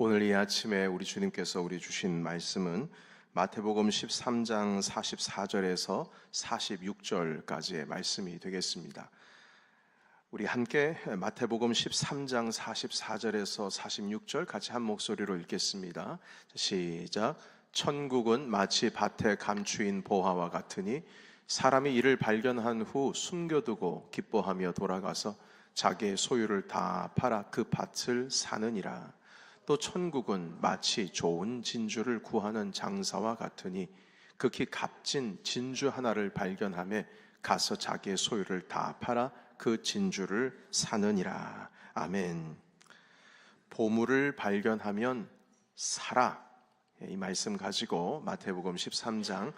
오늘 이 아침에 우리 주님께서 우리 주신 말씀은 마태복음 13장 44절에서 46절까지의 말씀이 되겠습니다. 우리 함께 마태복음 13장 44절에서 46절 같이 한 목소리로 읽겠습니다. 시작. 천국은 마치 밭에 감추인 보화와 같으니 사람이 이를 발견한 후 숨겨두고 기뻐하며 돌아가서 자기의 소유를 다 팔아 그 밭을 사느니라. 또 천국은 마치 좋은 진주를 구하는 장사와 같으니 극히 값진 진주 하나를 발견하며 가서 자기의 소유를 다 팔아 그 진주를 사느니라. 아멘. 보물을 발견하면 사라. 이 말씀 가지고 마태복음 13장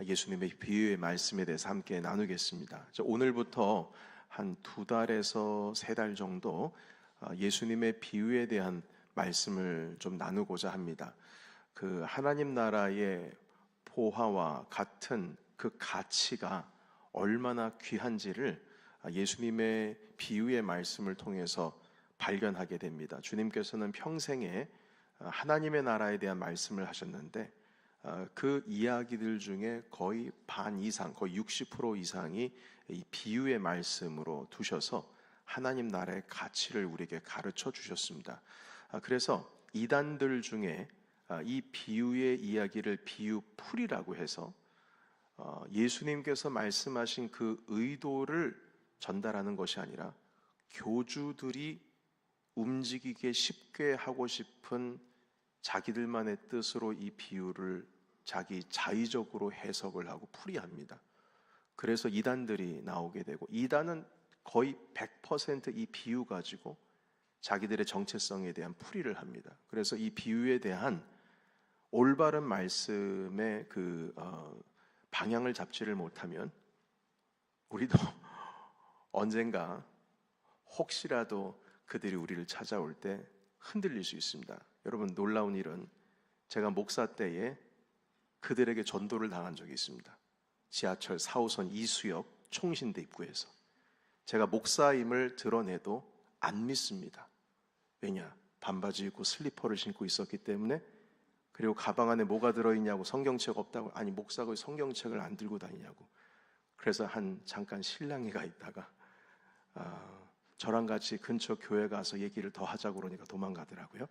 예수님의 비유의 말씀에 대해서 함께 나누겠습니다. 오늘부터 한 2달에서 3달 정도 예수님의 비유에 대한 말씀을 좀 나누고자 합니다. 그 하나님 나라의 보화와 같은 그 가치가 얼마나 귀한지를 예수님의 비유의 말씀을 통해서 발견하게 됩니다. 주님께서는 평생에 하나님의 나라에 대한 말씀을 하셨는데 그 이야기들 중에 거의 반 이상, 거의 60% 이상이 이 비유의 말씀으로 두셔서 하나님 나라의 가치를 우리에게 가르쳐 주셨습니다. 그래서 이단들 중에 이 비유의 이야기를 비유풀이라고 해서 예수님께서 말씀하신 그 의도를 전달하는 것이 아니라 교주들이 움직이게 쉽게 하고 싶은 자기들만의 뜻으로 이 비유를 자기 자의적으로 해석을 하고 풀이합니다. 그래서 이단들이 나오게 되고, 이단은 거의 100% 이 비유 가지고 자기들의 정체성에 대한 풀이를 합니다. 그래서 이 비유에 대한 올바른 말씀의 방향을 잡지를 못하면 우리도 언젠가 혹시라도 그들이 우리를 찾아올 때 흔들릴 수 있습니다. 여러분, 놀라운 일은 제가 목사 때에 그들에게 전도를 당한 적이 있습니다. 지하철 4호선 이수역 총신대 입구에서 제가 목사임을 드러내도 안 믿습니다. 왜냐? 반바지 입고 슬리퍼를 신고 있었기 때문에. 그리고 가방 안에 뭐가 들어있냐고, 성경책 없다고. 아니, 목사가 성경책을 안 들고 다니냐고. 그래서 잠깐 실랑이가 있다가 저랑 같이 근처 교회 가서 얘기를 더 하자고 그러니까 도망가더라고요.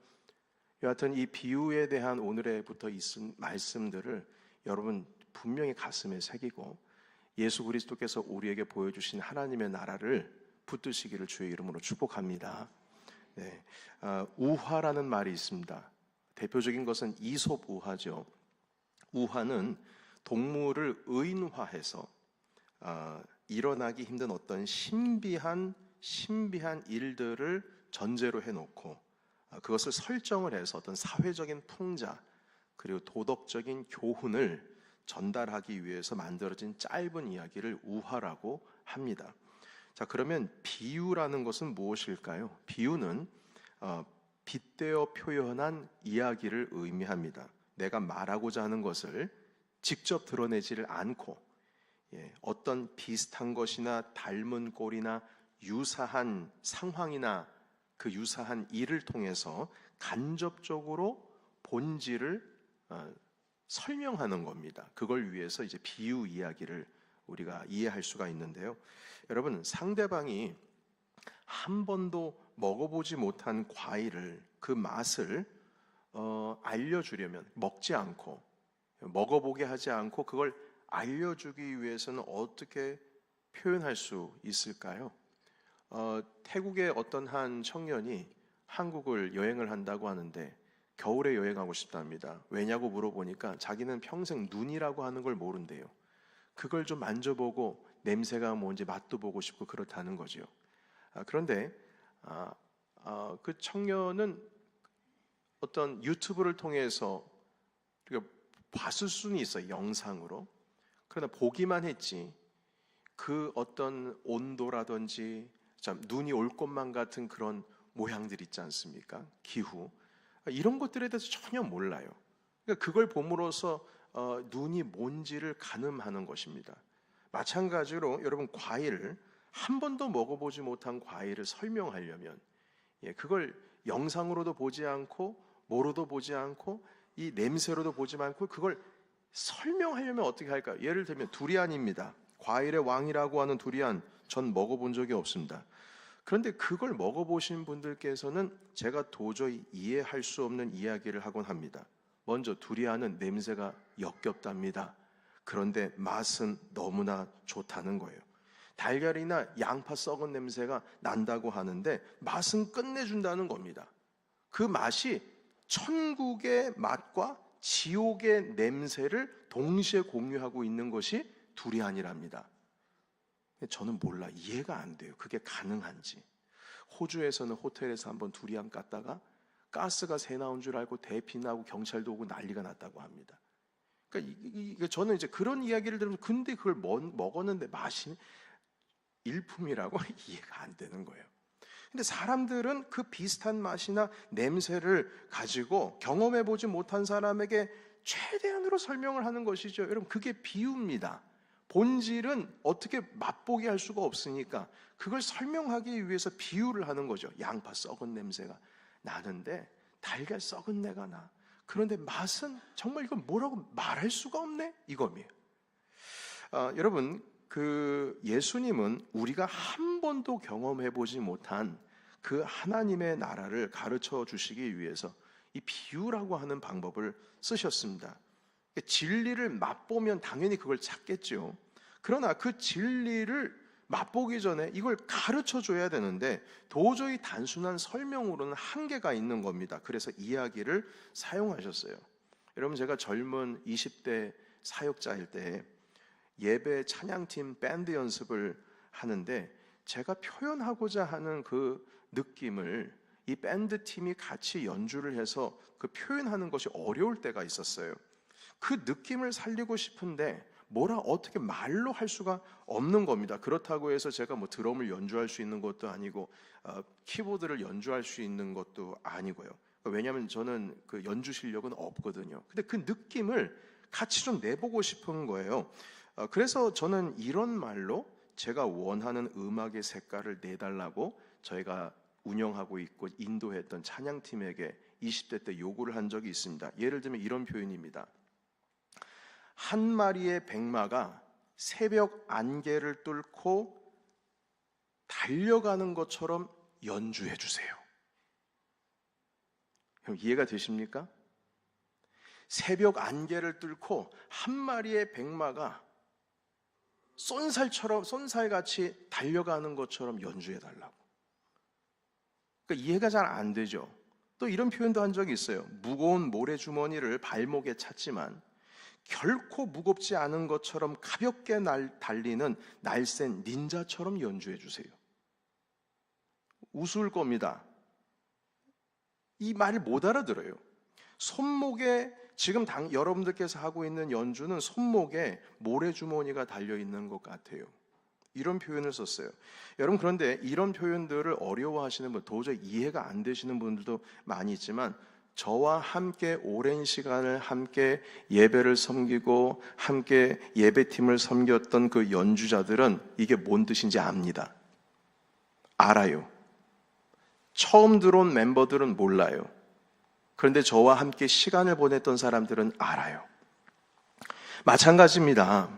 여하튼 이 비유에 대한 오늘에부터 있은 말씀들을 여러분 분명히 가슴에 새기고 예수 그리스도께서 우리에게 보여주신 하나님의 나라를 붙드시기를 주의 이름으로 축복합니다. 네, 우화라는 말이 있습니다. 대표적인 것은 이솝 우화죠. 우화는 동물을 의인화해서 일어나기 힘든 어떤 신비한 일들을 전제로 해놓고 그것을 설정을 해서 어떤 사회적인 풍자 그리고 도덕적인 교훈을 전달하기 위해서 만들어진 짧은 이야기를 우화라고 합니다. 자, 그러면 비유라는 것은 무엇일까요? 비유는 빗대어 표현한 이야기를 의미합니다. 내가 말하고자 하는 것을 직접 드러내지를 않고 어떤 비슷한 것이나 닮은 꼴이나 유사한 상황이나 그 유사한 일을 통해서 간접적으로 본질을 설명하는 겁니다. 그걸 위해서 이제 비유 이야기를 우리가 이해할 수가 있는데요. 여러분, 상대방이 한 번도 먹어보지 못한 과일을 그 맛을 알려주려면 먹지 않고 먹어보게 하지 않고 그걸 알려주기 위해서는 어떻게 표현할 수 있을까요? 태국의 어떤 한 청년이 한국을 여행을 한다고 하는데 겨울에 여행하고 싶답니다. 왜냐고 물어보니까 자기는 평생 눈이라고 하는 걸 모른대요. 그걸 좀 만져보고 냄새가 뭔지 맛도 보고 싶고 그렇다는 거죠. 그런데 그 청년은 어떤 유튜브를 통해서 우리가 봤을 수는 있어요. 영상으로. 그러나 보기만 했지 그 어떤 온도라든지 눈이 올 것만 같은 그런 모양들 있지 않습니까? 기후. 이런 것들에 대해서 전혀 몰라요. 그러니까 그걸 봄으로써 눈이 뭔지를 가늠하는 것입니다. 마찬가지로 여러분, 과일을 한 번도 먹어보지 못한 과일을 설명하려면 그걸 영상으로도 보지 않고 모로도 보지 않고 이 냄새로도 보지 않고 그걸 설명하려면 어떻게 할까요? 예를 들면 두리안입니다. 과일의 왕이라고 하는 두리안 전 먹어본 적이 없습니다. 그런데 그걸 먹어보신 분들께서는 제가 도저히 이해할 수 없는 이야기를 하곤 합니다. 먼저 두리안은 냄새가 역겹답니다. 그런데 맛은 너무나 좋다는 거예요. 달걀이나 양파 썩은 냄새가 난다고 하는데 맛은 끝내준다는 겁니다. 그 맛이 천국의 맛과 지옥의 냄새를 동시에 공유하고 있는 것이 두리안이랍니다. 저는 몰라, 이해가 안 돼요. 그게 가능한지. 호주에서는 호텔에서 한번 두리안 깠다가 가스가 새 나온 줄 알고 대피 나고 경찰도 오고 난리가 났다고 합니다. 그러니까 저는 이제 그런 이야기를 들으면서 근데 그걸 먹었는데 맛이 일품이라고 이해가 안 되는 거예요. 근데 사람들은 그 비슷한 맛이나 냄새를 가지고 경험해보지 못한 사람에게 최대한으로 설명을 하는 것이죠. 여러분, 그게 비유입니다. 본질은 어떻게 맛보게 할 수가 없으니까 그걸 설명하기 위해서 비유를 하는 거죠. 양파 썩은 냄새가 나는데 달걀 썩은 내가 나. 그런데 맛은 정말 이건 뭐라고 말할 수가 없네? 이겁니다. 여러분, 그 예수님은 우리가 한 번도 경험해보지 못한 그 하나님의 나라를 가르쳐 주시기 위해서 이 비유라고 하는 방법을 쓰셨습니다. 진리를 맛보면 당연히 그걸 찾겠죠. 그러나 그 진리를 맛보기 전에 이걸 가르쳐 줘야 되는데 도저히 단순한 설명으로는 한계가 있는 겁니다. 그래서 이야기를 사용하셨어요. 여러분, 제가 젊은 20대 사역자일 때 예배 찬양팀 밴드 연습을 하는데 제가 표현하고자 하는 그 느낌을 이 밴드 팀이 같이 연주를 해서 그 표현하는 것이 어려울 때가 있었어요. 그 느낌을 살리고 싶은데 뭐라 어떻게 말로 할 수가 없는 겁니다. 그렇다고 해서 제가 뭐 드럼을 연주할 수 있는 것도 아니고 키보드를 연주할 수 있는 것도 아니고요. 왜냐하면 저는 그 연주 실력은 없거든요. 근데 그 느낌을 같이 좀 내보고 싶은 거예요. 그래서 저는 이런 말로 제가 원하는 음악의 색깔을 내달라고 저희가 운영하고 있고 인도했던 찬양팀에게 20대 때 요구를 한 적이 있습니다. 예를 들면 이런 표현입니다. 한 마리의 백마가 새벽 안개를 뚫고 달려가는 것처럼 연주해 주세요. 이해가 되십니까? 새벽 안개를 뚫고 한 마리의 백마가 쏜살같이 달려가는 것처럼 연주해 달라고. 그러니까 이해가 잘 안 되죠. 또 이런 표현도 한 적이 있어요. 무거운 모래주머니를 발목에 찼지만 결코 무겁지 않은 것처럼 가볍게 달리는 날쌘 닌자처럼 연주해 주세요. 우스울 겁니다. 이 말을 못 알아들어요. 손목에 지금 여러분들께서 하고 있는 연주는 손목에 모래주머니가 달려있는 것 같아요. 이런 표현을 썼어요. 여러분, 그런데 이런 표현들을 어려워하시는 분, 도저히 이해가 안 되시는 분들도 많이 있지만 저와 함께 오랜 시간을 함께 예배를 섬기고 함께 예배팀을 섬겼던 그 연주자들은 이게 뭔 뜻인지 압니다. 알아요. 처음 들어온 멤버들은 몰라요. 그런데 저와 함께 시간을 보냈던 사람들은 알아요. 마찬가지입니다.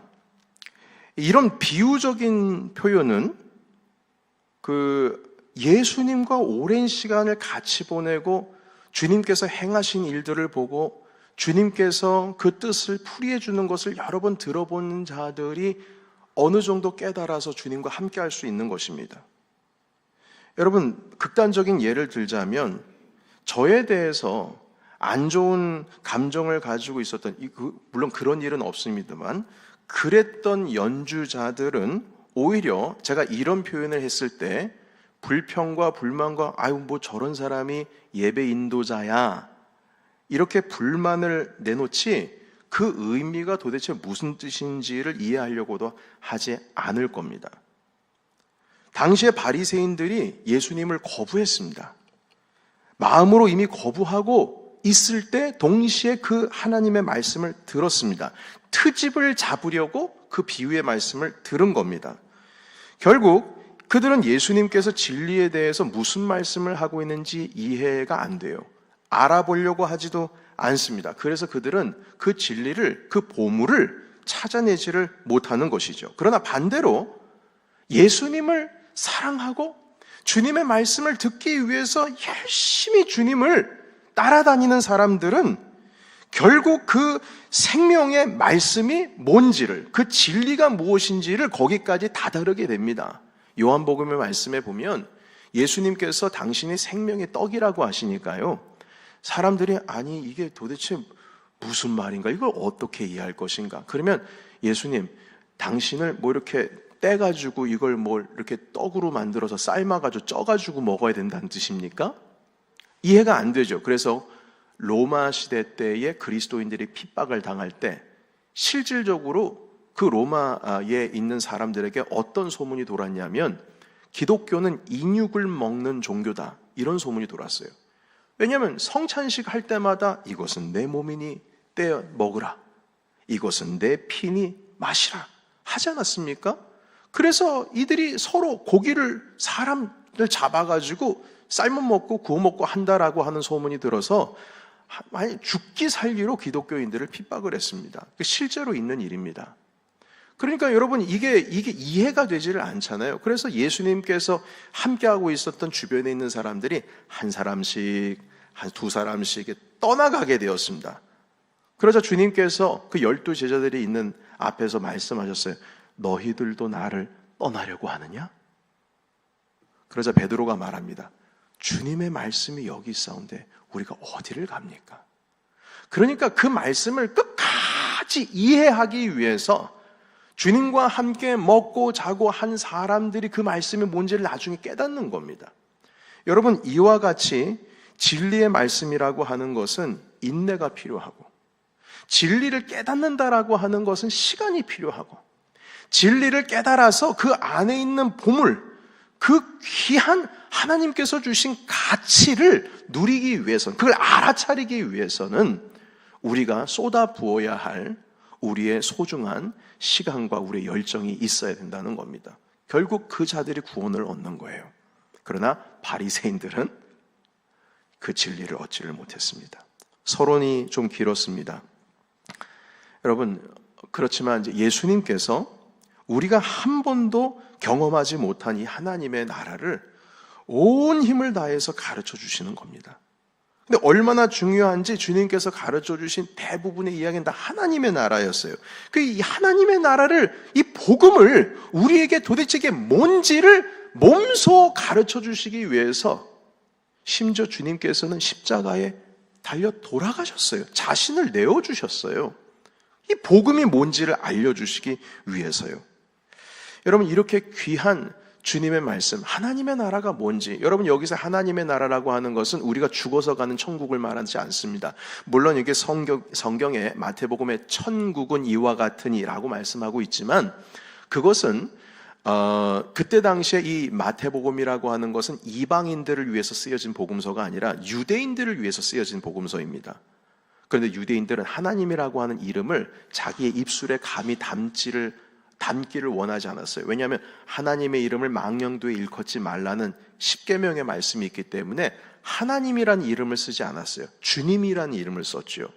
이런 비유적인 표현은 그 예수님과 오랜 시간을 같이 보내고 주님께서 행하신 일들을 보고 주님께서 그 뜻을 풀이해 주는 것을 여러 번 들어보는 자들이 어느 정도 깨달아서 주님과 함께 할 수 있는 것입니다. 여러분, 극단적인 예를 들자면 저에 대해서 안 좋은 감정을 가지고 있었던, 물론 그런 일은 없습니다만 그랬던 연주자들은 오히려 제가 이런 표현을 했을 때 불평과 불만과 아유 뭐 저런 사람이 예배 인도자야 이렇게 불만을 내놓지 그 의미가 도대체 무슨 뜻인지를 이해하려고도 하지 않을 겁니다. 당시에 바리새인들이 예수님을 거부했습니다. 마음으로 이미 거부하고 있을 때 동시에 그 하나님의 말씀을 들었습니다. 트집을 잡으려고 그 비유의 말씀을 들은 겁니다. 결국 그들은 예수님께서 진리에 대해서 무슨 말씀을 하고 있는지 이해가 안 돼요. 알아보려고 하지도 않습니다. 그래서 그들은 그 진리를, 그 보물을 찾아내지를 못하는 것이죠. 그러나 반대로 예수님을 사랑하고 주님의 말씀을 듣기 위해서 열심히 주님을 따라다니는 사람들은 결국 그 생명의 말씀이 뭔지를, 그 진리가 무엇인지를 거기까지 다다르게 됩니다. 요한복음의 말씀에 보면 예수님께서 당신이 생명의 떡이라고 하시니까요, 사람들이 아니 이게 도대체 무슨 말인가, 이걸 어떻게 이해할 것인가. 그러면 예수님, 당신을 뭐 이렇게 떼가지고 이걸 뭐 이렇게 떡으로 만들어서 삶아가지고 쪄가지고 먹어야 된다는 뜻입니까? 이해가 안 되죠. 그래서 로마 시대 때에 그리스도인들이 핍박을 당할 때 실질적으로 그 로마에 있는 사람들에게 어떤 소문이 돌았냐면 기독교는 인육을 먹는 종교다, 이런 소문이 돌았어요. 왜냐하면 성찬식 할 때마다 이것은 내 몸이니 떼어 먹으라, 이것은 내 피니 마시라 하지 않았습니까? 그래서 이들이 서로 고기를, 사람을 잡아가지고 삶아 먹고 구워 먹고 한다라고 하는 소문이 들어서 죽기 살기로 기독교인들을 핍박을 했습니다. 실제로 있는 일입니다. 그러니까 여러분, 이게 이해가 되지를 않잖아요. 그래서 예수님께서 함께하고 있었던 주변에 있는 사람들이 한 사람씩, 한 두 사람씩 떠나가게 되었습니다. 그러자 주님께서 그 12 제자들이 있는 앞에서 말씀하셨어요. 너희들도 나를 떠나려고 하느냐? 그러자 베드로가 말합니다. 주님의 말씀이 여기 있사온데 우리가 어디를 갑니까? 그러니까 그 말씀을 끝까지 이해하기 위해서 주님과 함께 먹고 자고 한 사람들이 그 말씀이 뭔지를 나중에 깨닫는 겁니다. 여러분, 이와 같이 진리의 말씀이라고 하는 것은 인내가 필요하고, 진리를 깨닫는다라고 하는 것은 시간이 필요하고, 진리를 깨달아서 그 안에 있는 보물, 그 귀한 하나님께서 주신 가치를 누리기 위해서는, 그걸 알아차리기 위해서는 우리가 쏟아 부어야 할 우리의 소중한 시간과 우리의 열정이 있어야 된다는 겁니다. 결국 그 자들이 구원을 얻는 거예요. 그러나 바리새인들은 그 진리를 얻지를 못했습니다. 서론이 좀 길었습니다. 여러분, 그렇지만 이제 예수님께서 우리가 한 번도 경험하지 못한 이 하나님의 나라를 온 힘을 다해서 가르쳐 주시는 겁니다. 근데 얼마나 중요한지 주님께서 가르쳐 주신 대부분의 이야기는 다 하나님의 나라였어요. 이 하나님의 나라를, 이 복음을 우리에게 도대체 이게 뭔지를 몸소 가르쳐 주시기 위해서 심지어 주님께서는 십자가에 달려 돌아가셨어요. 자신을 내어주셨어요. 이 복음이 뭔지를 알려주시기 위해서요. 여러분, 이렇게 귀한 주님의 말씀, 하나님의 나라가 뭔지, 여러분, 여기서 하나님의 나라라고 하는 것은 우리가 죽어서 가는 천국을 말하지 않습니다. 물론 이게 성경에 마태복음의 천국은 이와 같으니라고 말씀하고 있지만, 그것은 그때 당시에 이 마태복음이라고 하는 것은 이방인들을 위해서 쓰여진 복음서가 아니라 유대인들을 위해서 쓰여진 복음서입니다. 그런데 유대인들은 하나님이라고 하는 이름을 자기의 입술에 감히 담기를 원하지 않았어요. 왜냐하면 하나님의 이름을 망령되이 일컫지 말라는 십계명의 말씀이 있기 때문에 하나님이라는 이름을 쓰지 않았어요. 주님이라는 이름을 썼죠.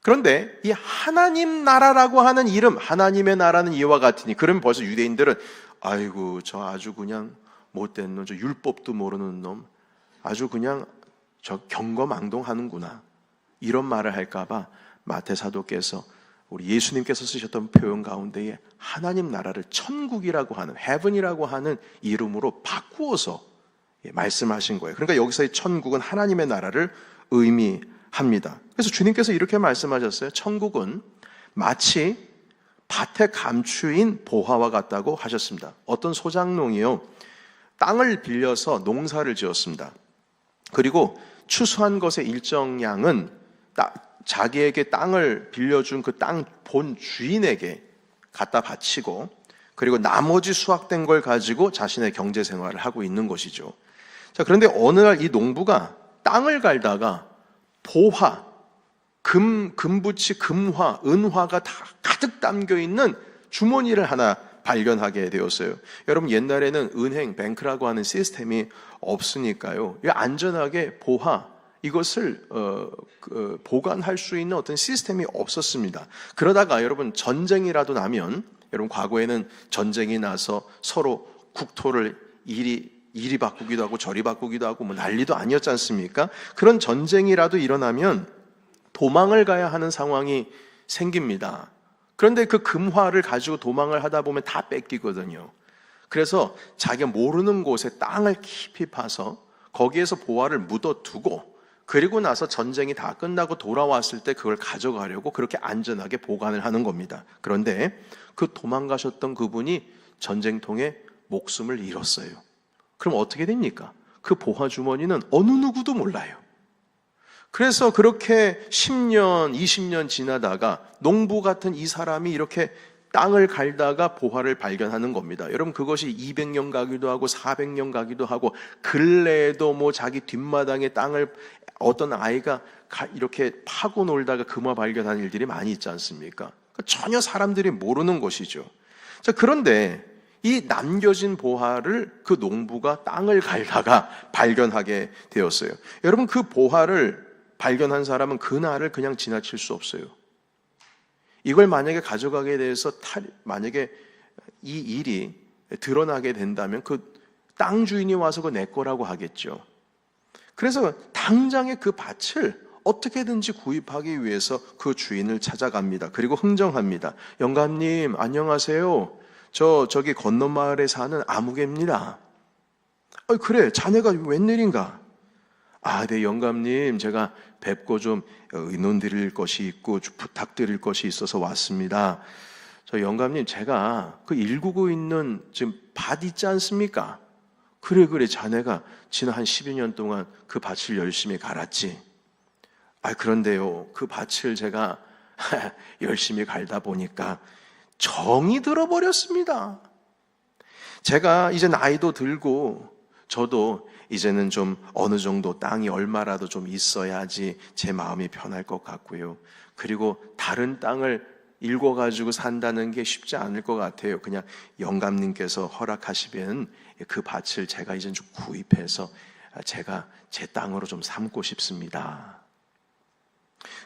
그런데 이 하나님 나라라고 하는 이름, 하나님의 나라는 이와 같으니, 그러면 벌써 유대인들은 아이고, 저 아주 그냥 못된 놈, 저 율법도 모르는 놈, 아주 그냥 저 경거망동하는구나, 이런 말을 할까봐 마태 사도께서 우리 예수님께서 쓰셨던 표현 가운데에 하나님 나라를 천국이라고 하는, heaven이라고 하는 이름으로 바꾸어서 말씀하신 거예요. 그러니까 여기서의 천국은 하나님의 나라를 의미합니다. 그래서 주님께서 이렇게 말씀하셨어요. 천국은 마치 밭에 감추인 보화와 같다고 하셨습니다. 어떤 소작농이요, 땅을 빌려서 농사를 지었습니다. 그리고 추수한 것의 일정량은 자기에게 땅을 빌려준 그 땅 본 주인에게 갖다 바치고, 그리고 나머지 수확된 걸 가지고 자신의 경제 생활을 하고 있는 것이죠. 자, 그런데 어느 날 이 농부가 땅을 갈다가 보화, 금붙이, 금화, 은화가 다 가득 담겨 있는 주머니를 하나 발견하게 되었어요. 여러분, 옛날에는 은행, 뱅크라고 하는 시스템이 없으니까요, 안전하게 보화, 이것을 보관할 수 있는 어떤 시스템이 없었습니다. 그러다가 여러분 전쟁이라도 나면, 여러분 과거에는 전쟁이 나서 서로 국토를 이리 바꾸기도 하고 저리 바꾸기도 하고 뭐 난리도 아니었지 않습니까? 그런 전쟁이라도 일어나면 도망을 가야 하는 상황이 생깁니다. 그런데 그 금화를 가지고 도망을 하다 보면 다 뺏기거든요. 그래서 자기가 모르는 곳에 땅을 깊이 파서 거기에서 보화를 묻어두고, 그리고 나서 전쟁이 다 끝나고 돌아왔을 때 그걸 가져가려고 그렇게 안전하게 보관을 하는 겁니다. 그런데 그 도망가셨던 그분이 전쟁통에 목숨을 잃었어요. 그럼 어떻게 됩니까? 그 보화 주머니는 어느 누구도 몰라요. 그래서 그렇게 10년, 20년 지나다가 농부 같은 이 사람이 이렇게 땅을 갈다가 보화를 발견하는 겁니다. 여러분, 그것이 200년 가기도 하고 400년 가기도 하고, 근래에도 뭐 자기 뒷마당에 땅을 어떤 아이가 이렇게 파고 놀다가 금화 발견하는 일들이 많이 있지 않습니까? 전혀 사람들이 모르는 것이죠. 자, 그런데 이 남겨진 보화를 그 농부가 땅을 갈다가 발견하게 되었어요. 여러분, 그 보화를 발견한 사람은 그날을 그냥 지나칠 수 없어요. 이걸 만약에 가져가게 돼서 만약에 이 일이 드러나게 된다면 그 땅 주인이 와서 그거 내 거라고 하겠죠. 그래서 당장에 그 밭을 어떻게든지 구입하기 위해서 그 주인을 찾아갑니다. 그리고 흥정합니다. 영감님, 안녕하세요. 저기 건너 마을에 사는 아무개입니다. 그래, 자네가 웬일인가? 네, 영감님, 제가 뵙고 좀 의논드릴 것이 있고 부탁드릴 것이 있어서 왔습니다. 저 영감님, 제가 그 일구고 있는 지금 밭 있지 않습니까? 그래, 자네가 지난 한 12년 동안 그 밭을 열심히 갈았지. 그런데요, 그 밭을 제가 열심히 갈다 보니까 정이 들어버렸습니다. 제가 이제 나이도 들고 저도 이제는 좀 어느 정도 땅이 얼마라도 좀 있어야지 제 마음이 편할 것 같고요. 그리고 다른 땅을 읽어가지고 산다는 게 쉽지 않을 것 같아요. 그냥 영감님께서 허락하시면 그 밭을 제가 이제 좀 구입해서 제가 제 땅으로 좀 삼고 싶습니다.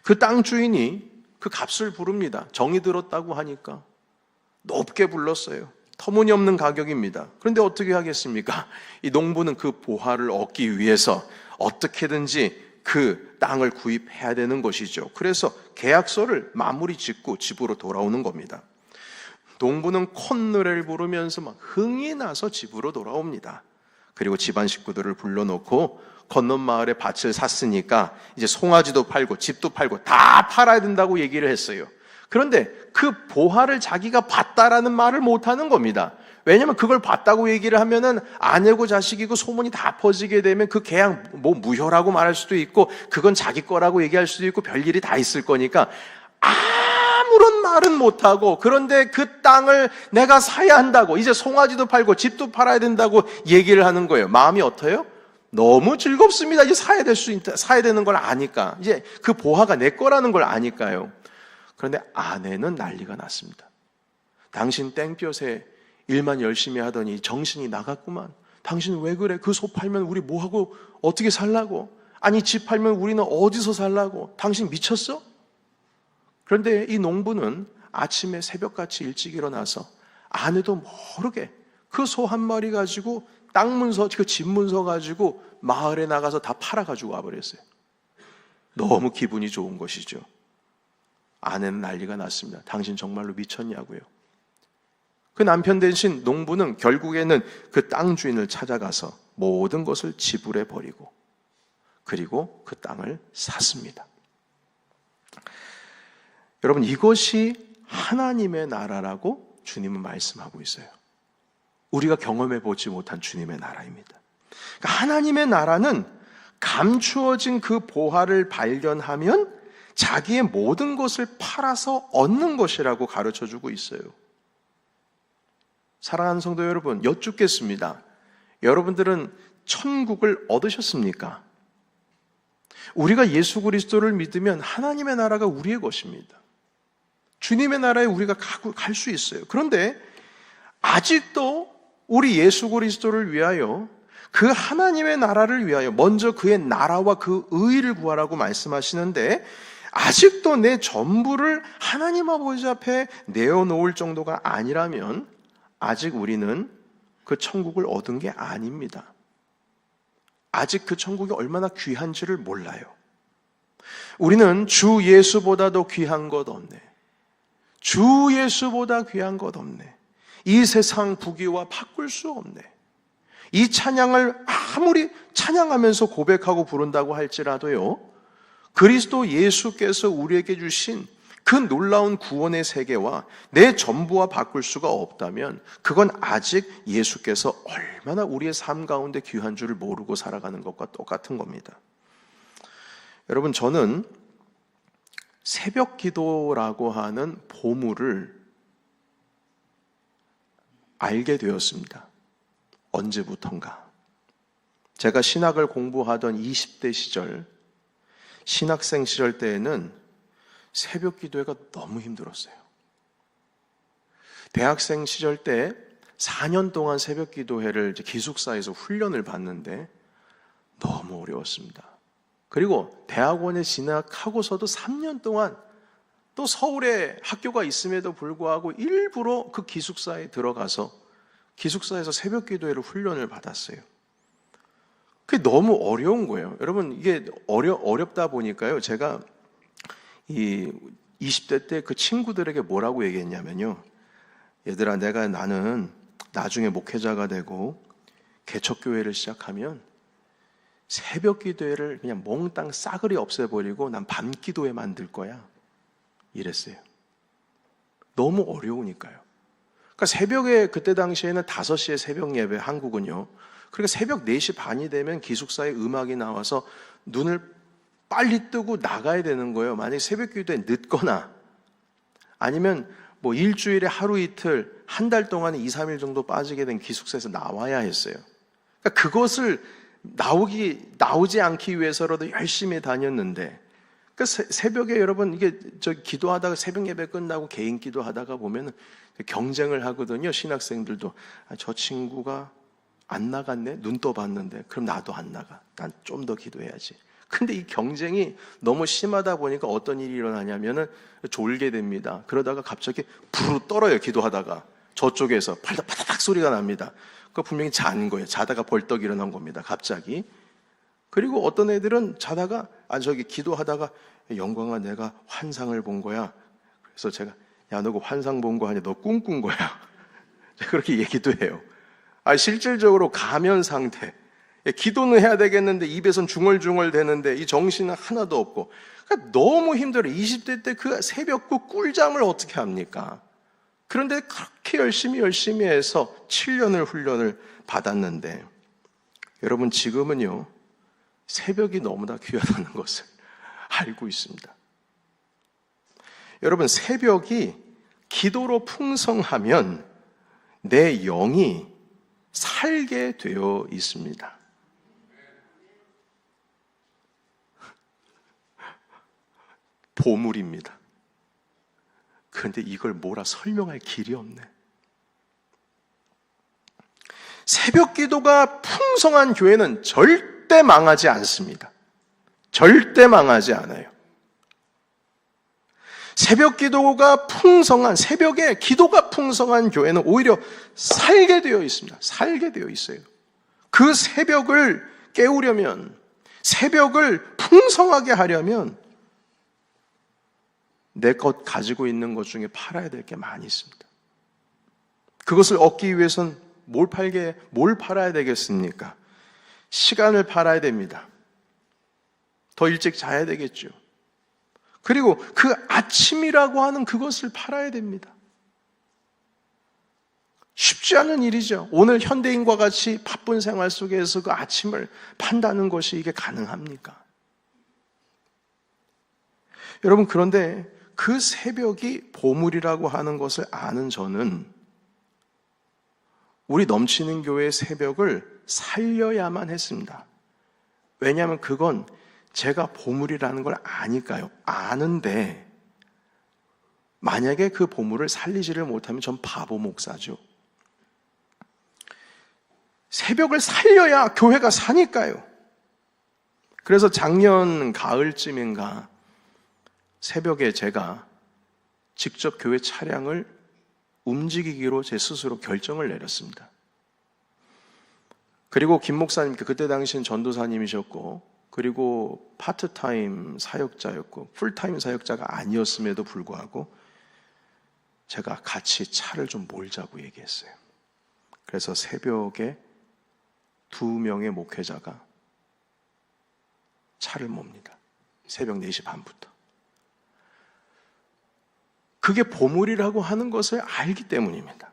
그 땅 주인이 그 값을 부릅니다. 정이 들었다고 하니까 높게 불렀어요. 터무니없는 가격입니다. 그런데 어떻게 하겠습니까? 이 농부는 그 보화를 얻기 위해서 어떻게든지 그 땅을 구입해야 되는 것이죠. 그래서 계약서를 마무리 짓고 집으로 돌아오는 겁니다. 농부는 콧노래를 부르면서 막 흥이 나서 집으로 돌아옵니다. 그리고 집안 식구들을 불러놓고 건넌 마을에 밭을 샀으니까 이제 송아지도 팔고 집도 팔고 다 팔아야 된다고 얘기를 했어요. 그런데 그 보화를 자기가 봤다라는 말을 못하는 겁니다. 왜냐하면 그걸 봤다고 얘기를 하면은 아내고 자식이고 소문이 다 퍼지게 되면 그 계약 뭐 무효라고 말할 수도 있고, 그건 자기 거라고 얘기할 수도 있고, 별일이 다 있을 거니까 아무런 말은 못하고, 그런데 그 땅을 내가 사야 한다고, 이제 송아지도 팔고 집도 팔아야 된다고 얘기를 하는 거예요. 마음이 어때요? 너무 즐겁습니다. 이제 사야 되는 걸 아니까, 이제 그 보화가 내 거라는 걸 아니까요. 그런데 아내는 난리가 났습니다. 당신 땡볕에 일만 열심히 하더니 정신이 나갔구만. 당신 왜 그래? 그 소 팔면 우리 뭐하고 어떻게 살라고? 아니, 집 팔면 우리는 어디서 살라고? 당신 미쳤어? 그런데 이 농부는 아침에 새벽같이 일찍 일어나서 아내도 모르게 그 소 한 마리 가지고 땅 문서, 그 집 문서 가지고 마을에 나가서 다 팔아가지고 와버렸어요. 너무 기분이 좋은 것이죠. 아내는 난리가 났습니다. 당신 정말로 미쳤냐고요. 그 남편 대신 농부는 결국에는 그 땅 주인을 찾아가서 모든 것을 지불해 버리고, 그리고 그 땅을 샀습니다. 여러분, 이것이 하나님의 나라라고 주님은 말씀하고 있어요. 우리가 경험해 보지 못한 주님의 나라입니다. 그러니까 하나님의 나라는 감추어진 그 보화를 발견하면 자기의 모든 것을 팔아서 얻는 것이라고 가르쳐주고 있어요. 사랑하는 성도 여러분, 여쭙겠습니다. 여러분들은 천국을 얻으셨습니까? 우리가 예수 그리스도를 믿으면 하나님의 나라가 우리의 것입니다. 주님의 나라에 우리가 갈 수 있어요. 그런데 아직도 우리 예수 그리스도를 위하여 그 하나님의 나라를 위하여 먼저 그의 나라와 그 의를 구하라고 말씀하시는데, 아직도 내 전부를 하나님 아버지 앞에 내어놓을 정도가 아니라면 아직 우리는 그 천국을 얻은 게 아닙니다. 아직 그 천국이 얼마나 귀한지를 몰라요. 우리는 주 예수보다도 귀한 것 없네. 주 예수보다 귀한 것 없네. 이 세상 부귀와 바꿀 수 없네. 이 찬양을 아무리 찬양하면서 고백하고 부른다고 할지라도요, 그리스도 예수께서 우리에게 주신 그 놀라운 구원의 세계와 내 전부와 바꿀 수가 없다면 그건 아직 예수께서 얼마나 우리의 삶 가운데 귀한 줄을 모르고 살아가는 것과 똑같은 겁니다. 여러분, 저는 새벽 기도라고 하는 보물을 알게 되었습니다. 언제부턴가. 제가 신학을 공부하던 20대 시절, 신학생 시절 때에는 새벽 기도회가 너무 힘들었어요. 대학생 시절 때 4년 동안 새벽 기도회를 기숙사에서 훈련을 받는데 너무 어려웠습니다. 그리고 대학원에 진학하고서도 3년 동안 또 서울에 학교가 있음에도 불구하고 일부러 그 기숙사에 들어가서 기숙사에서 새벽 기도회를 훈련을 받았어요. 그게 너무 어려운 거예요. 여러분, 이게 어렵다 보니까요, 제가 이 20대 때 그 친구들에게 뭐라고 얘기했냐면요, 얘들아, 나는 나중에 목회자가 되고 개척교회를 시작하면 새벽 기도회를 그냥 몽땅 싸그리 없애버리고 난 밤 기도회 만들 거야, 이랬어요. 너무 어려우니까요. 그러니까 새벽에, 그때 당시에는 5시에 새벽 예배, 한국은요. 그러니까 새벽 4시 반이 되면 기숙사에 음악이 나와서 눈을 빨리 뜨고 나가야 되는 거예요. 만약에 새벽 기도에 늦거나 아니면 뭐 일주일에 하루 이틀, 한 달 동안에 2, 3일 정도 빠지게 된 기숙사에서 나와야 했어요. 그러니까 그것을 나오지 않기 위해서라도 열심히 다녔는데, 그러니까 새벽에 여러분, 이게 기도하다가 새벽 예배 끝나고 개인 기도하다가 보면 경쟁을 하거든요. 신학생들도. 저 친구가 안 나갔네? 눈 떠봤는데. 그럼 나도 안 나가. 난 좀 더 기도해야지. 근데 이 경쟁이 너무 심하다 보니까 어떤 일이 일어나냐면은 졸게 됩니다. 그러다가 갑자기 부르르 떨어요, 기도하다가. 저쪽에서 파닥파닥 소리가 납니다. 그거 분명히 잔 거예요. 자다가 벌떡 일어난 겁니다, 갑자기. 그리고 어떤 애들은 자다가, 기도하다가, 영광아, 내가 환상을 본 거야. 그래서 제가, 야, 너 그 환상 본 거 아니야? 너 꿈꾼 거야. 그렇게 얘기도 해요. 실질적으로 가면 상태. 기도는 해야 되겠는데 입에선 중얼중얼 되는데 이 정신은 하나도 없고. 그러니까 너무 힘들어요. 20대 때 그 새벽 꿀잠을 어떻게 합니까? 그런데 그렇게 열심히 해서 7년을 훈련을 받았는데, 여러분, 지금은요, 새벽이 너무나 귀하다는 것을 알고 있습니다. 여러분, 새벽이 기도로 풍성하면 내 영이 살게 되어 있습니다. 보물입니다. 그런데 이걸 뭐라 설명할 길이 없네. 새벽 기도가 풍성한 교회는 절대 망하지 않습니다. 절대 망하지 않아요. 새벽 기도가 풍성한, 새벽에 기도가 풍성한 교회는 오히려 살게 되어 있습니다. 살게 되어 있어요. 그 새벽을 깨우려면, 새벽을 풍성하게 하려면 내 것 가지고 있는 것 중에 팔아야 될 게 많이 있습니다. 그것을 얻기 위해서는 뭘 팔아야 되겠습니까? 시간을 팔아야 됩니다. 더 일찍 자야 되겠죠. 그리고 그 아침이라고 하는 그것을 팔아야 됩니다. 쉽지 않은 일이죠. 오늘 현대인과 같이 바쁜 생활 속에서 그 아침을 판다는 것이 이게 가능합니까? 여러분, 그런데 그 새벽이 보물이라고 하는 것을 아는 저는 우리 넘치는 교회의 새벽을 살려야만 했습니다. 왜냐하면 그건 제가 보물이라는 걸 아니까요. 아는데 만약에 그 보물을 살리지를 못하면 전 바보 목사죠. 새벽을 살려야 교회가 사니까요. 그래서 작년 가을쯤인가 새벽에 제가 직접 교회 차량을 움직이기로 제 스스로 결정을 내렸습니다. 그리고 김 목사님께, 그때 당시엔 전도사님이셨고 그리고 파트타임 사역자였고 풀타임 사역자가 아니었음에도 불구하고 제가 같이 차를 좀 몰자고 얘기했어요. 그래서 새벽에 2명의 목회자가 차를 몹니다. 새벽 4시 반부터. 그게 보물이라고 하는 것을 알기 때문입니다.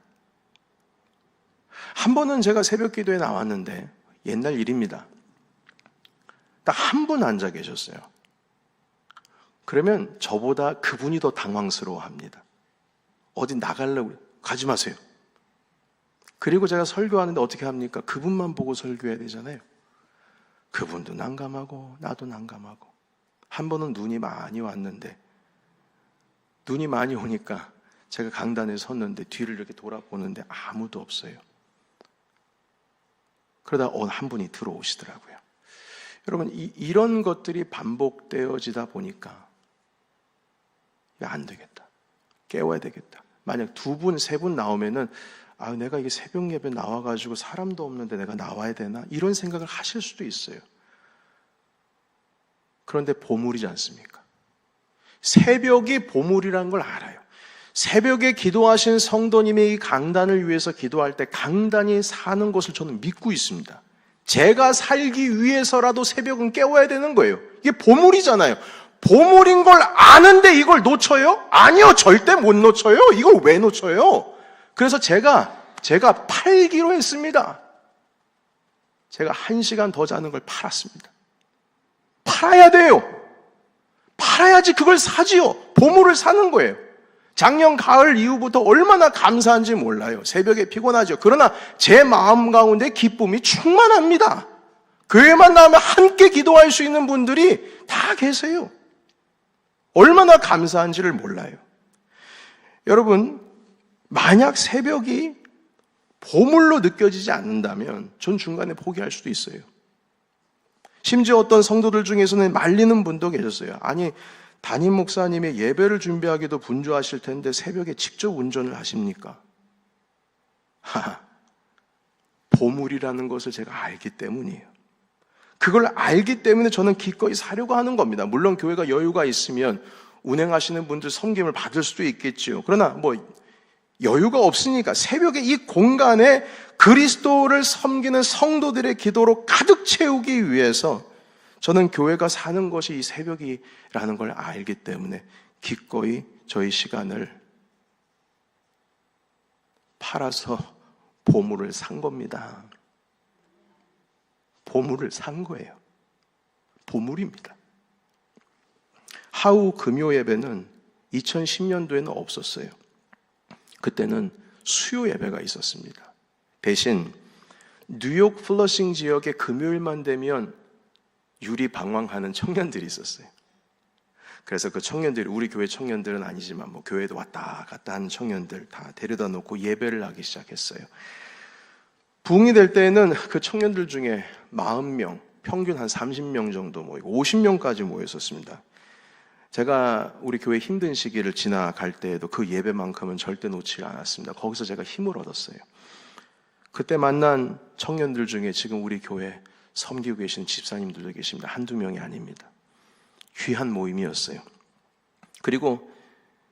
한 번은 제가 새벽 기도에 나왔는데, 옛날 일입니다. 딱 한 분 앉아 계셨어요. 그러면 저보다 그분이 더 당황스러워 합니다. 어디 나가려고 가지 마세요. 그리고 제가 설교하는데 어떻게 합니까? 그분만 보고 설교해야 되잖아요. 그분도 난감하고 나도 난감하고. 한 번은 눈이 많이 왔는데, 눈이 많이 오니까 제가 강단에 섰는데 뒤를 이렇게 돌아보는데 아무도 없어요. 그러다 한 분이 들어오시더라고요. 여러분, 이런 것들이 반복되어지다 보니까 안 되겠다. 깨워야 되겠다. 만약 2분, 3분 나오면은 내가 이게 새벽 예배 나와가지고 사람도 없는데 내가 나와야 되나? 이런 생각을 하실 수도 있어요. 그런데 보물이지 않습니까? 새벽이 보물이라는 걸 알아요. 새벽에 기도하신 성도님이 이 강단을 위해서 기도할 때 강단이 사는 것을 저는 믿고 있습니다. 제가 살기 위해서라도 새벽은 깨워야 되는 거예요. 이게 보물이잖아요. 보물인 걸 아는데 이걸 놓쳐요? 아니요, 절대 못 놓쳐요. 이걸 왜 놓쳐요? 그래서 제가 팔기로 했습니다. 제가 1시간 더 자는 걸 팔았습니다. 팔아야 돼요. 팔아야지 그걸 사지요. 보물을 사는 거예요. 작년 가을 이후부터 얼마나 감사한지 몰라요. 새벽에 피곤하죠. 그러나 제 마음 가운데 기쁨이 충만합니다. 교회만 나오면 함께 기도할 수 있는 분들이 다 계세요. 얼마나 감사한지를 몰라요. 여러분, 만약 새벽이 보물로 느껴지지 않는다면 전 중간에 포기할 수도 있어요. 심지어 어떤 성도들 중에서는 말리는 분도 계셨어요. 아니, 담임 목사님이 예배를 준비하기도 분주하실 텐데 새벽에 직접 운전을 하십니까? 보물이라는 것을 제가 알기 때문이에요. 그걸 알기 때문에 저는 기꺼이 사려고 하는 겁니다. 물론 교회가 여유가 있으면 운행하시는 분들 섬김을 받을 수도 있겠죠. 그러나 여유가 없으니까 새벽에 이 공간에 그리스도를 섬기는 성도들의 기도로 가득 채우기 위해서 저는 교회가 사는 것이 이 새벽이라는 걸 알기 때문에 기꺼이 저희 시간을 팔아서 보물을 산 겁니다. 보물을 산 거예요. 보물입니다. 하우 금요 예배는 2010년도에는 없었어요. 그때는 수요 예배가 있었습니다. 대신 뉴욕 플러싱 지역의 금요일만 되면 유리방황하는 청년들이 있었어요. 그래서 그 청년들이, 우리 교회 청년들은 아니지만 교회도 왔다 갔다 하는 청년들 다 데려다 놓고 예배를 하기 시작했어요. 부흥이 될 때에는 그 청년들 중에 40명, 평균 한 30명 정도 모이고 50명까지 모였었습니다. 제가 우리 교회 힘든 시기를 지나갈 때에도 그 예배만큼은 절대 놓지 않았습니다. 거기서 제가 힘을 얻었어요. 그때 만난 청년들 중에 지금 우리 교회 섬기고 계신 집사님들도 계십니다. 한두 명이 아닙니다. 귀한 모임이었어요. 그리고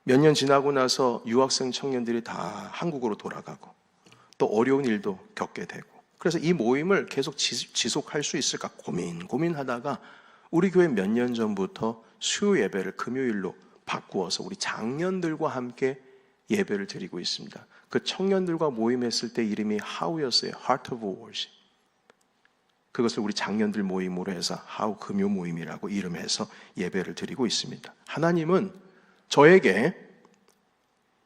몇 년 지나고 나서 유학생 청년들이 다 한국으로 돌아가고 또 어려운 일도 겪게 되고, 그래서 이 모임을 계속 지속할 수 있을까 고민하다가 우리 교회 몇 년 전부터 수요 예배를 금요일로 바꾸어서 우리 장년들과 함께 예배를 드리고 있습니다. 그 청년들과 모임했을 때 이름이 하우였어요. Heart of Worship. 그것을 우리 장년들 모임으로 해서 하우 금요 모임이라고 이름해서 예배를 드리고 있습니다. 하나님은 저에게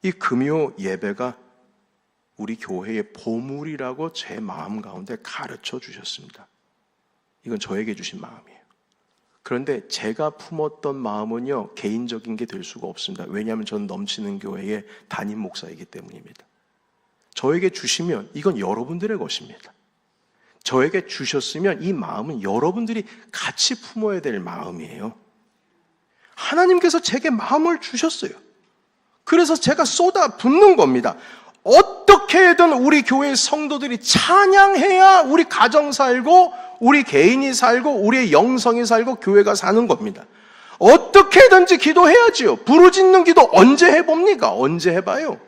이 금요 예배가 우리 교회의 보물이라고 제 마음 가운데 가르쳐 주셨습니다. 이건 저에게 주신 마음이에요. 그런데 제가 품었던 마음은요, 개인적인 게 될 수가 없습니다. 왜냐하면 저는 넘치는 교회의 담임 목사이기 때문입니다. 저에게 주시면 이건 여러분들의 것입니다. 저에게 주셨으면 이 마음은 여러분들이 같이 품어야 될 마음이에요. 하나님께서 제게 마음을 주셨어요. 그래서 제가 쏟아 붓는 겁니다. 어떻게든 우리 교회 성도들이 찬양해야 우리 가정 살고 우리 개인이 살고 우리의 영성이 살고 교회가 사는 겁니다. 어떻게든지 기도해야지요. 부르짖는 기도 언제 해봅니까? 언제 해봐요?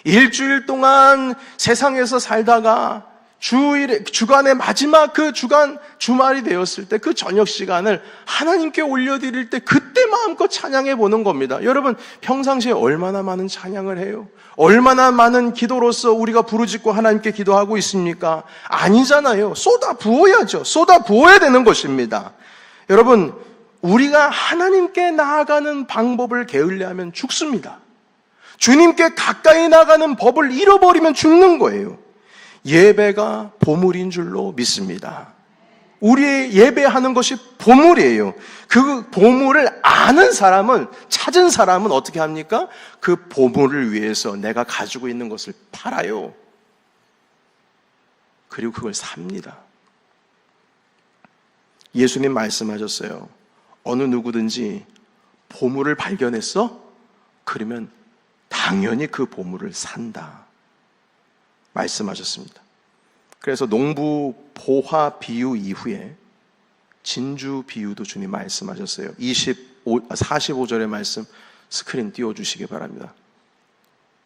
일주일 동안 세상에서 살다가 주간의 마지막 그 주말이 되었을 때 그 저녁 시간을 하나님께 올려드릴 때 그때 마음껏 찬양해 보는 겁니다. 여러분, 평상시에 얼마나 많은 찬양을 해요? 얼마나 많은 기도로서 우리가 부르짖고 하나님께 기도하고 있습니까? 아니잖아요. 쏟아 부어야죠. 쏟아 부어야 되는 것입니다. 여러분, 우리가 하나님께 나아가는 방법을 게을리하면 죽습니다. 주님께 가까이 나가는 법을 잃어버리면 죽는 거예요. 예배가 보물인 줄로 믿습니다. 우리의 예배하는 것이 보물이에요. 그 보물을 아는 사람은, 찾은 사람은 어떻게 합니까? 그 보물을 위해서 내가 가지고 있는 것을 팔아요. 그리고 그걸 삽니다. 예수님 말씀하셨어요. 어느 누구든지 보물을 발견했어? 그러면 당연히 그 보물을 산다. 말씀하셨습니다. 그래서 농부 보화 비유 이후에 진주 비유도 주님 말씀하셨어요. 45절의 말씀 스크린 띄워주시기 바랍니다.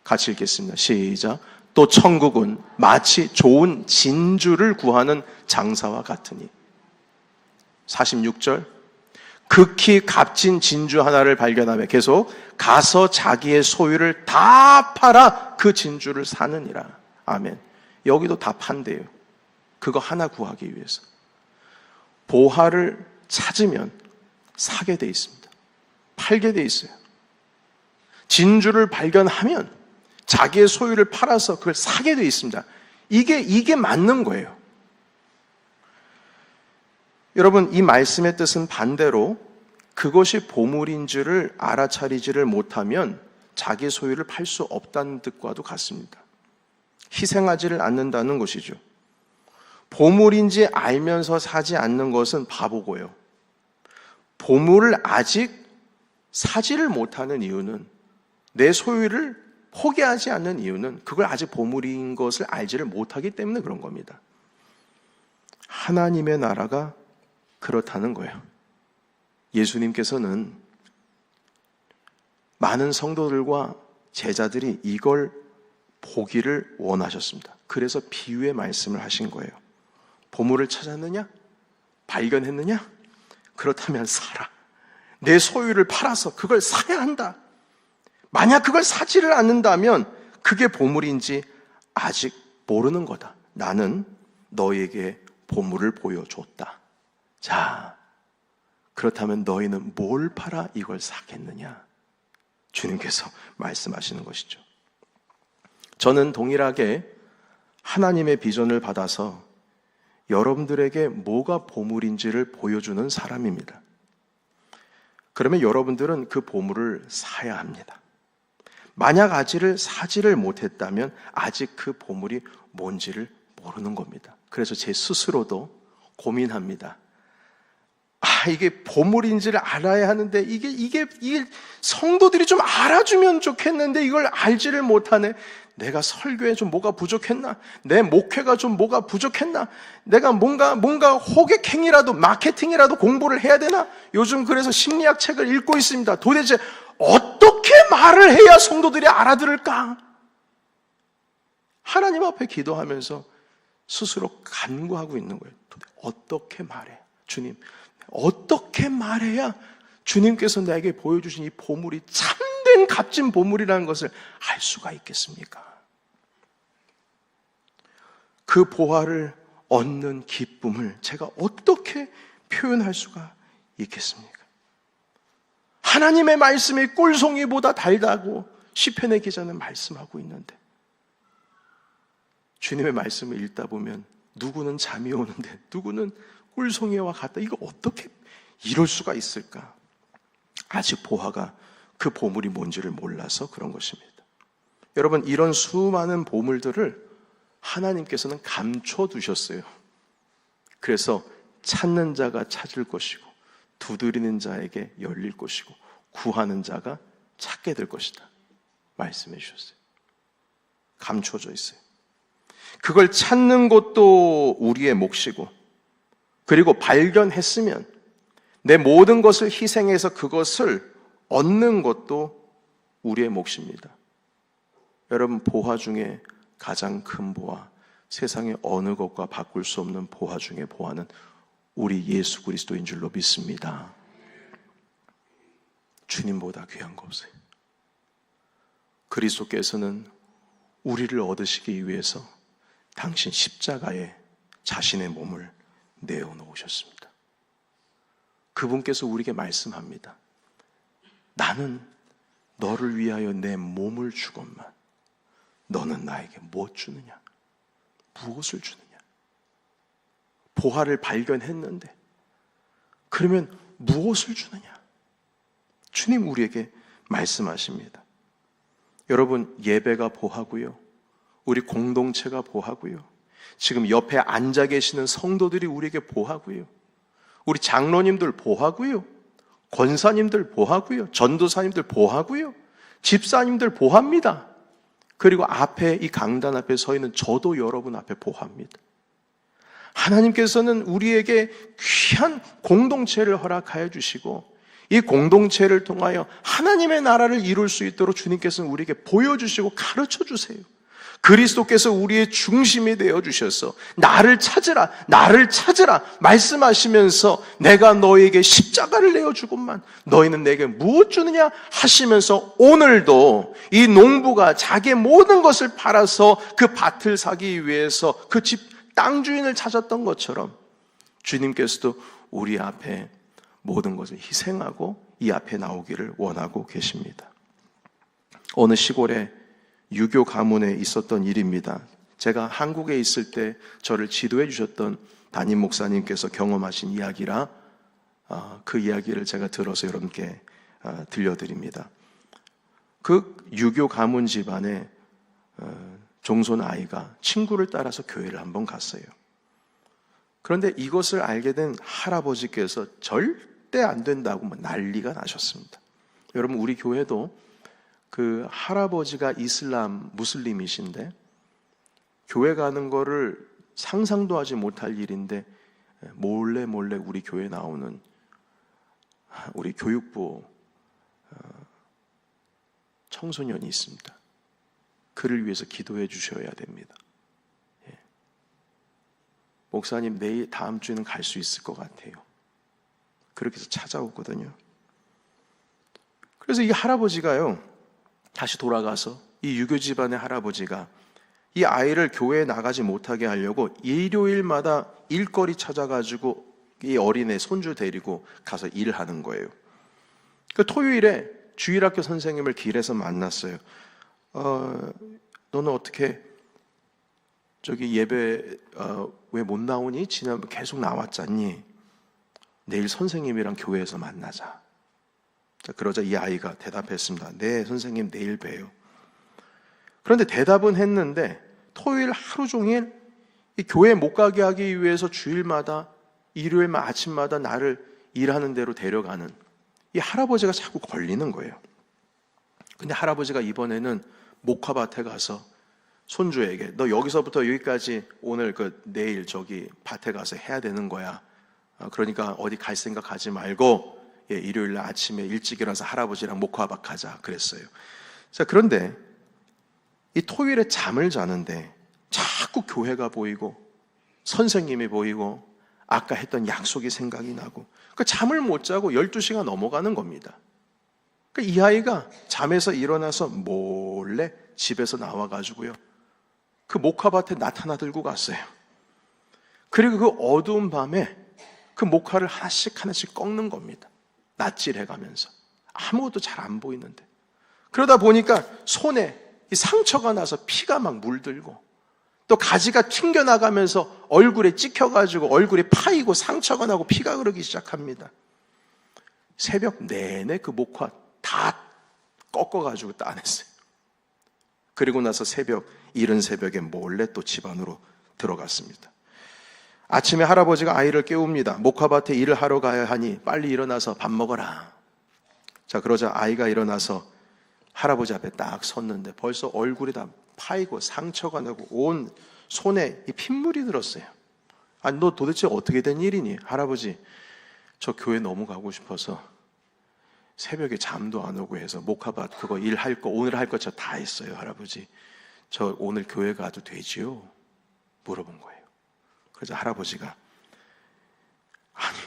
같이 읽겠습니다. 시작. 또 천국은 마치 좋은 진주를 구하는 장사와 같으니. 46절. 극히 값진 진주 하나를 발견하며 계속 가서 자기의 소유를 다 팔아 그 진주를 사느니라. 아멘. 여기도 다 판대요. 그거 하나 구하기 위해서. 보화를 찾으면 사게 돼 있습니다. 팔게 돼 있어요. 진주를 발견하면 자기의 소유를 팔아서 그걸 사게 돼 있습니다. 이게 맞는 거예요. 여러분, 이 말씀의 뜻은 반대로 그것이 보물인지를 알아차리지를 못하면 자기 소유를 팔 수 없다는 뜻과도 같습니다. 희생하지를 않는다는 것이죠. 보물인지 알면서 사지 않는 것은 바보고요. 보물을 아직 사지를 못하는 이유는, 내 소유를 포기하지 않는 이유는 그걸 아직 보물인 것을 알지를 못하기 때문에 그런 겁니다. 하나님의 나라가 그렇다는 거예요. 예수님께서는 많은 성도들과 제자들이 이걸 보기를 원하셨습니다. 그래서 비유의 말씀을 하신 거예요. 보물을 찾았느냐? 발견했느냐? 그렇다면 사라. 내 소유를 팔아서 그걸 사야 한다. 만약 그걸 사지를 않는다면 그게 보물인지 아직 모르는 거다. 나는 너에게 보물을 보여줬다. 자, 그렇다면 너희는 뭘 팔아 이걸 사겠느냐? 주님께서 말씀하시는 것이죠. 저는 동일하게 하나님의 비전을 받아서 여러분들에게 뭐가 보물인지를 보여주는 사람입니다. 그러면 여러분들은 그 보물을 사야 합니다. 만약 아직을 사지를 못했다면 아직 그 보물이 뭔지를 모르는 겁니다. 그래서 제 스스로도 고민합니다. 이게 보물인지를 알아야 하는데 이게 성도들이 좀 알아주면 좋겠는데 이걸 알지를 못하네. 내가 설교에 좀 뭐가 부족했나? 내 목회가 좀 뭐가 부족했나? 내가 뭔가 호객행위라도 마케팅이라도 공부를 해야 되나? 요즘 그래서 심리학 책을 읽고 있습니다. 도대체 어떻게 말을 해야 성도들이 알아들을까? 하나님 앞에 기도하면서 스스로 간구하고 있는 거예요. 도대체 어떻게 말해? 주님, 어떻게 말해야 주님께서 내게 보여주신 이 보물이 참된 값진 보물이라는 것을 알 수가 있겠습니까? 그 보화를 얻는 기쁨을 제가 어떻게 표현할 수가 있겠습니까? 하나님의 말씀이 꿀송이보다 달다고 시편의 기자는 말씀하고 있는데, 주님의 말씀을 읽다 보면 누구는 잠이 오는데 누구는 꿀송이와 같다. 이거 어떻게 이럴 수가 있을까? 아직 보화가 그 보물이 뭔지를 몰라서 그런 것입니다. 여러분, 이런 수많은 보물들을 하나님께서는 감춰두셨어요. 그래서 찾는 자가 찾을 것이고 두드리는 자에게 열릴 것이고 구하는 자가 찾게 될 것이다 말씀해 주셨어요. 감춰져 있어요. 그걸 찾는 것도 우리의 몫이고, 그리고 발견했으면 내 모든 것을 희생해서 그것을 얻는 것도 우리의 몫입니다. 여러분, 보화 중에 가장 큰 보화, 세상의 어느 것과 바꿀 수 없는 보화 중의 보화는 우리 예수 그리스도인 줄로 믿습니다. 주님보다 귀한 거 없어요. 그리스도께서는 우리를 얻으시기 위해서 당신 십자가에 자신의 몸을 내어놓으셨습니다. 그분께서 우리에게 말씀합니다. 나는 너를 위하여 내 몸을 주건만 너는 나에게 무엇 주느냐? 무엇을 주느냐? 보화를 발견했는데 그러면 무엇을 주느냐? 주님 우리에게 말씀하십니다. 여러분, 예배가 보화고요, 우리 공동체가 보화고요, 지금 옆에 앉아 계시는 성도들이 우리에게 보화고요, 우리 장로님들 보화고요, 권사님들 보화고요, 전도사님들 보화고요, 집사님들 보화입니다. 그리고 앞에 이 강단 앞에 서 있는 저도 여러분 앞에 보화입니다. 하나님께서는 우리에게 귀한 공동체를 허락하여 주시고 이 공동체를 통하여 하나님의 나라를 이룰 수 있도록 주님께서는 우리에게 보여주시고 가르쳐주세요. 그리스도께서 우리의 중심이 되어주셔서 나를 찾으라, 나를 찾으라 말씀하시면서 내가 너에게 십자가를 내어주고만 너희는 내게 무엇 주느냐 하시면서 오늘도 이 농부가 자기의 모든 것을 팔아서 그 밭을 사기 위해서 그 집 땅 주인을 찾았던 것처럼 주님께서도 우리 앞에 모든 것을 희생하고 이 앞에 나오기를 원하고 계십니다. 어느 시골에 유교 가문에 있었던 일입니다. 제가 한국에 있을 때 저를 지도해 주셨던 담임 목사님께서 경험하신 이야기라 그 이야기를 제가 들어서 여러분께 들려드립니다. 그 유교 가문 집안에 종손 아이가 친구를 따라서 교회를 한번 갔어요. 그런데 이것을 알게 된 할아버지께서 절대 안 된다고 난리가 나셨습니다. 여러분, 우리 교회도 그 할아버지가 이슬람 무슬림이신데 교회 가는 거를 상상도 하지 못할 일인데 몰래 우리 교회에 나오는 우리 교육부 청소년이 있습니다. 그를 위해서 기도해 주셔야 됩니다. 예. 목사님, 내일 다음 주에는 갈 수 있을 것 같아요. 그렇게 해서 찾아오거든요. 그래서 이 할아버지가요, 다시 돌아가서 이 유교 집안의 할아버지가 이 아이를 교회에 나가지 못하게 하려고 일요일마다 일거리 찾아가지고 이 어린애 손주 데리고 가서 일하는 거예요. 그 토요일에 주일학교 선생님을 길에서 만났어요. 너는 어떻게 저기 예배 왜 못 나오니? 지난번 계속 나왔잖니? 내일 선생님이랑 교회에서 만나자. 자, 그러자 이 아이가 대답했습니다. 네, 선생님, 내일 봬요. 그런데 대답은 했는데 토요일 하루 종일 이 교회 못 가게 하기 위해서 주일마다 일요일 아침마다 나를 일하는 데로 데려가는 이 할아버지가 자꾸 걸리는 거예요. 근데 할아버지가 이번에는 목화밭에 가서 손주에게 너 여기서부터 여기까지 오늘 내일 저기 밭에 가서 해야 되는 거야. 그러니까 어디 갈 생각 하지 말고 일요일 아침에 일찍 일어나서 할아버지랑 목화밭 가자 그랬어요. 자, 그런데 이 토요일에 잠을 자는데 자꾸 교회가 보이고 선생님이 보이고 아까 했던 약속이 생각이 나고 그러니까 잠을 못 자고 12시가 넘어가는 겁니다. 그러니까 이 아이가 잠에서 일어나서 몰래 집에서 나와가지고요, 그 목화밭에 나타나 들고 갔어요. 그리고 그 어두운 밤에 그 목화를 하나씩 꺾는 겁니다. 낯질해가면서 아무것도 잘 안 보이는데. 그러다 보니까 손에 이 상처가 나서 피가 막 물들고 또 가지가 튕겨나가면서 얼굴에 찍혀가지고 얼굴이 파이고 상처가 나고 피가 흐르기 시작합니다. 새벽 내내 그 목화 다 꺾어가지고 따냈어요. 그리고 나서 이른 새벽에 몰래 또 집 안으로 들어갔습니다. 아침에 할아버지가 아이를 깨웁니다. 목화밭에 일을 하러 가야 하니 빨리 일어나서 밥 먹어라. 자, 그러자 아이가 일어나서 할아버지 앞에 딱 섰는데 벌써 얼굴이 다 파이고 상처가 나고 온 손에 이 핏물이 들었어요. 아니, 너 도대체 어떻게 된 일이니? 할아버지, 저 교회 너무 가고 싶어서 새벽에 잠도 안 오고 해서 목화밭 그거 일할 거 오늘 할 거 저 다 했어요. 할아버지, 저 오늘 교회 가도 되지요? 물어본 거예요. 그래서 할아버지가, 아니,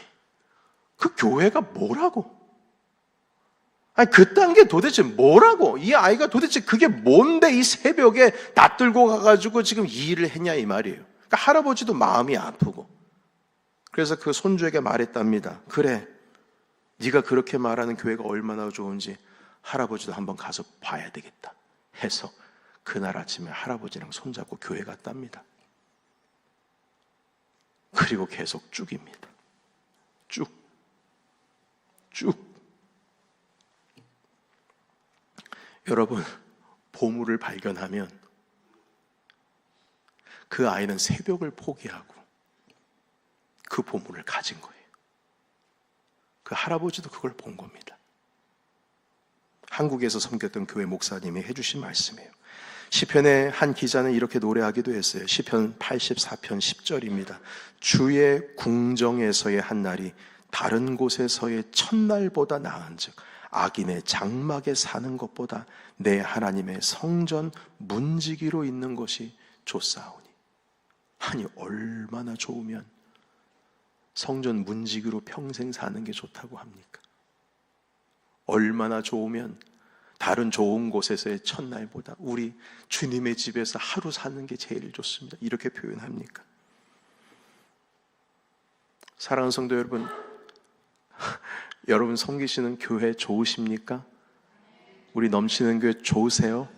그 교회가 뭐라고? 아니, 그딴 게 도대체 뭐라고? 이 아이가 도대체 그게 뭔데 이 새벽에 낯들고 가가지고 지금 이 일을 했냐 이 말이에요. 그러니까 할아버지도 마음이 아프고, 그래서 그 손주에게 말했답니다. 그래, 네가 그렇게 말하는 교회가 얼마나 좋은지 할아버지도 한번 가서 봐야 되겠다 해서 그날 아침에 할아버지랑 손잡고 교회 갔답니다. 그리고 계속 쭉입니다. 쭉. 여러분, 보물을 발견하면 그 아이는 새벽을 포기하고 그 보물을 가진 거예요. 그 할아버지도 그걸 본 겁니다. 한국에서 섬겼던 교회 목사님이 해주신 말씀이에요. 시편의 한 기자는 이렇게 노래하기도 했어요. 시편 84편 10절입니다. 주의 궁정에서의 한 날이 다른 곳에서의 첫날보다 나은즉 악인의 장막에 사는 것보다 내 하나님의 성전 문지기로 있는 것이 좋사오니. 아니, 얼마나 좋으면 성전 문지기로 평생 사는 게 좋다고 합니까? 얼마나 좋으면 다른 좋은 곳에서의 첫날보다 우리 주님의 집에서 하루 사는 게 제일 좋습니다. 이렇게 표현합니까? 사랑하는 성도 여러분, 여러분 섬기시는 교회 좋으십니까? 우리 넘치는 교회 좋으세요?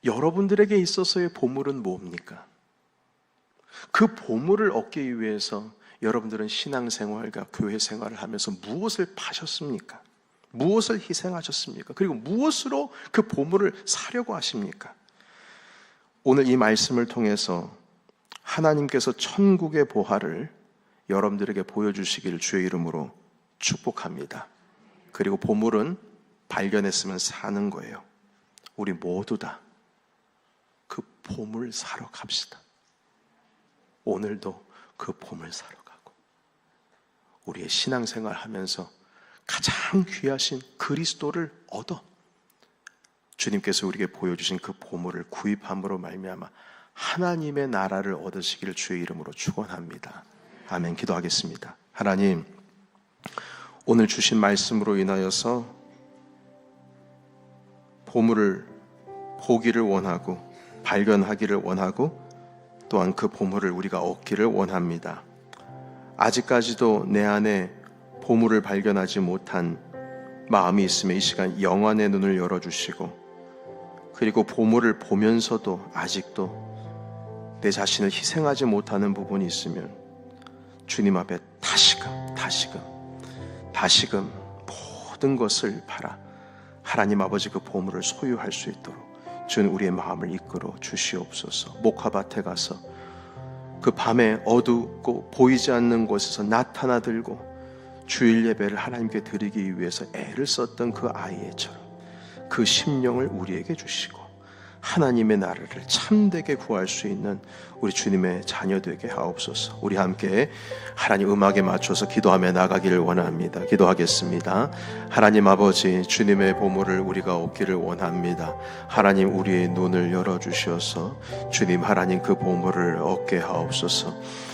여러분들에게 있어서의 보물은 뭡니까? 그 보물을 얻기 위해서 여러분들은 신앙생활과 교회 생활을 하면서 무엇을 파셨습니까? 무엇을 희생하셨습니까? 그리고 무엇으로 그 보물을 사려고 하십니까? 오늘 이 말씀을 통해서 하나님께서 천국의 보화를 여러분들에게 보여주시기를 주의 이름으로 축복합니다. 그리고 보물은 발견했으면 사는 거예요. 우리 모두 다 그 보물 사러 갑시다. 오늘도 그 보물 사러 가고 우리의 신앙생활 하면서 가장 귀하신 그리스도를 얻어 주님께서 우리에게 보여주신 그 보물을 구입함으로 말미암아 하나님의 나라를 얻으시기를 주의 이름으로 축원합니다. 아멘. 기도하겠습니다. 하나님, 오늘 주신 말씀으로 인하여서 보물을 보기를 원하고 발견하기를 원하고 또한 그 보물을 우리가 얻기를 원합니다. 아직까지도 내 안에 보물을 발견하지 못한 마음이 있으면 이 시간 영안의 눈을 열어주시고, 그리고 보물을 보면서도 아직도 내 자신을 희생하지 못하는 부분이 있으면 주님 앞에 다시금 모든 것을 팔아 하나님 아버지 그 보물을 소유할 수 있도록 주는 우리의 마음을 이끌어 주시옵소서. 목화밭에 가서 그 밤에 어둡고 보이지 않는 곳에서 나타나 들고 주일 예배를 하나님께 드리기 위해서 애를 썼던 그 아이처럼 그 심령을 우리에게 주시고 하나님의 나라를 참되게 구할 수 있는 우리 주님의 자녀 되게 하옵소서. 우리 함께 하나님 음악에 맞춰서 기도하며 나가기를 원합니다. 기도하겠습니다. 하나님 아버지, 주님의 보물을 우리가 얻기를 원합니다. 하나님, 우리의 눈을 열어주셔서 주님 하나님 그 보물을 얻게 하옵소서.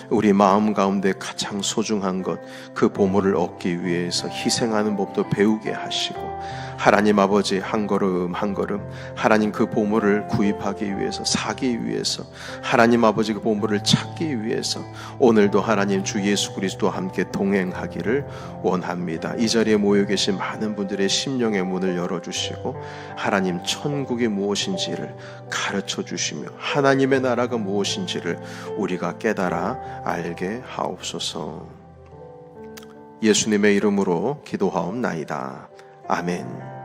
우리 마음 가운데 가장 소중한 것, 그 보물을 얻기 위해서 희생하는 법도 배우게 하시고, 하나님 아버지 한 걸음 한 걸음 하나님 그 보물을 구입하기 위해서, 사기 위해서, 하나님 아버지 그 보물을 찾기 위해서 오늘도 하나님 주 예수 그리스도와 함께 동행하기를 원합니다. 이 자리에 모여 계신 많은 분들의 심령의 문을 열어주시고 하나님 천국이 무엇인지를 가르쳐 주시며 하나님의 나라가 무엇인지를 우리가 깨달아 알게 하옵소서. 예수님의 이름으로 기도하옵나이다. 아멘.